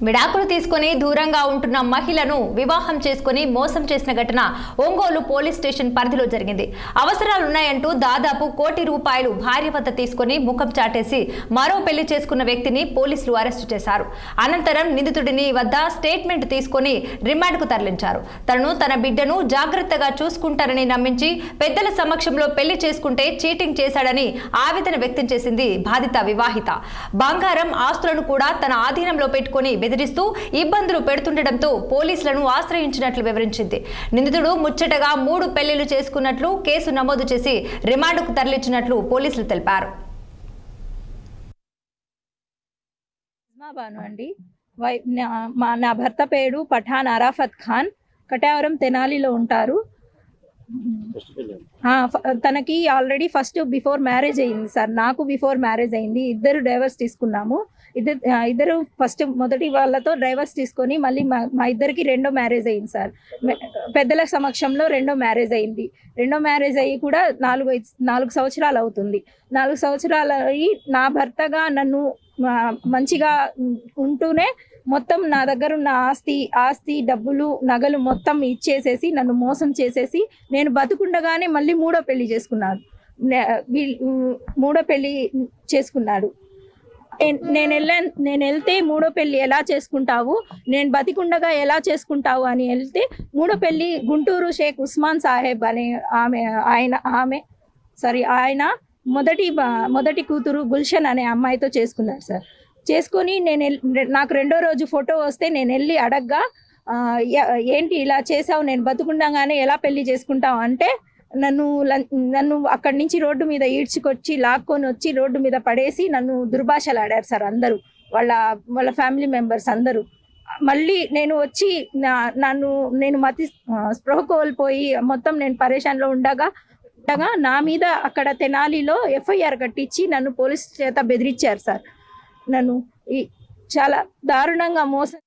విడాకులు తీసుకొని దూరంగా ఉంటున్న మహిళను వివాహం చేసుకుని మోసం చేసిన ఘటన ఒంగోలు పోలీస్ స్టేషన్ పరిధిలో జరిగింది. అవసరాలున్నాయంటూ దాదాపు ₹1 కోటి భార్య వద్ద తీసుకుని ముఖం చాటేసి మరో పెళ్లి చేసుకున్న వ్యక్తిని పోలీసులు అరెస్టు చేశారు. అనంతరం నిందితుడిని వద్ద స్టేట్మెంట్ తీసుకుని రిమాండ్కు తరలించారు. తన బిడ్డను జాగ్రత్తగా చూసుకుంటారని నమ్మించి పెద్దల సమక్షంలో పెళ్లి చేసుకుంటే చీటింగ్ చేశాడని ఆవేదన వ్యక్తం చేసింది బాధిత వివాహిత. బంగారం ఆస్తులను కూడా తన ఆధీనంలో పెట్టుకుని బెదిరిస్తూ ఇబ్బందులు పెడుతుండటంతో పోలీసులను ఆశ్రయించినట్లు వివరించింది. నిందితుడు ముచ్చటగా 3 పెళ్లిళ్లు చేసుకున్నట్లు కేసు నమోదు చేసి రిమాండ్కు తరలించినట్లు పోలీసులు తెలిపారు. నా భర్త పేరు పఠాన్ అరాఫత్ ఖాన్, కటావరం తెనాలిలో ఉంటారు. తనకి ఆల్రెడీ ఫస్ట్ బిఫోర్ మ్యారేజ్ అయింది సార్, నాకు బిఫోర్ మ్యారేజ్ అయింది. ఇద్దరు డైవర్స్ తీసుకున్నాము. ఇద్దరు ఫస్ట్ మొదటి వాళ్ళతో డైవర్స్ తీసుకొని మళ్ళీ మా ఇద్దరికి రెండో మ్యారేజ్ అయింది సార్. పెద్దల సమక్షంలో రెండో మ్యారేజ్ అయింది. రెండో మ్యారేజ్ అయ్యి కూడా 4 సంవత్సరాలు అవుతుంది. 4 సంవత్సరాలు అయ్యి నా భర్తగా నన్ను మంచిగా ఉంటూనే మొత్తం నా దగ్గర ఉన్న ఆస్తి డబ్బులు నగలు మొత్తం ఇచ్చేసేసి నన్ను మోసం చేసేసి నేను బతుకుండగానే మళ్ళీ మూడో పెళ్లి చేసుకున్నాడు. నేను వెళ్తే మూడో పెళ్లి ఎలా చేసుకుంటావు, నేను బతికుండగా ఎలా చేసుకుంటావు అని వెళ్తే మూడో పెళ్లి గుంటూరు షేక్ ఉస్మాన్ సాహెబ్ అనే ఆయన మొదటి కూతురు గుల్షన్ అనే అమ్మాయితో చేసుకున్నాడు సార్. చేసుకొని నాకు రెండో రోజు ఫోటో వస్తే నేను వెళ్ళి అడగ్గా, ఏంటి ఇలా చేసావు, నేను బతుకుండగానే ఎలా పెళ్లి చేసుకుంటావు అంటే నన్ను అక్కడి నుంచి రోడ్డు మీద ఈడ్చుకొచ్చి లాక్కొని వచ్చి రోడ్డు మీద పడేసి నన్ను దుర్భాషలు ఆడారు సార్ అందరూ, వాళ్ళ ఫ్యామిలీ మెంబర్స్ అందరూ. మళ్ళీ నేను వచ్చి నేను స్పృహ కోల్పోయి మొత్తం నేను పరేషాన్లో ఉండగా నా మీద అక్కడ తెనాలిలో FIR కట్టించి నన్ను పోలీస్ చేత బెదిరించారు సార్. నన్ను చాలా దారుణంగా మోసం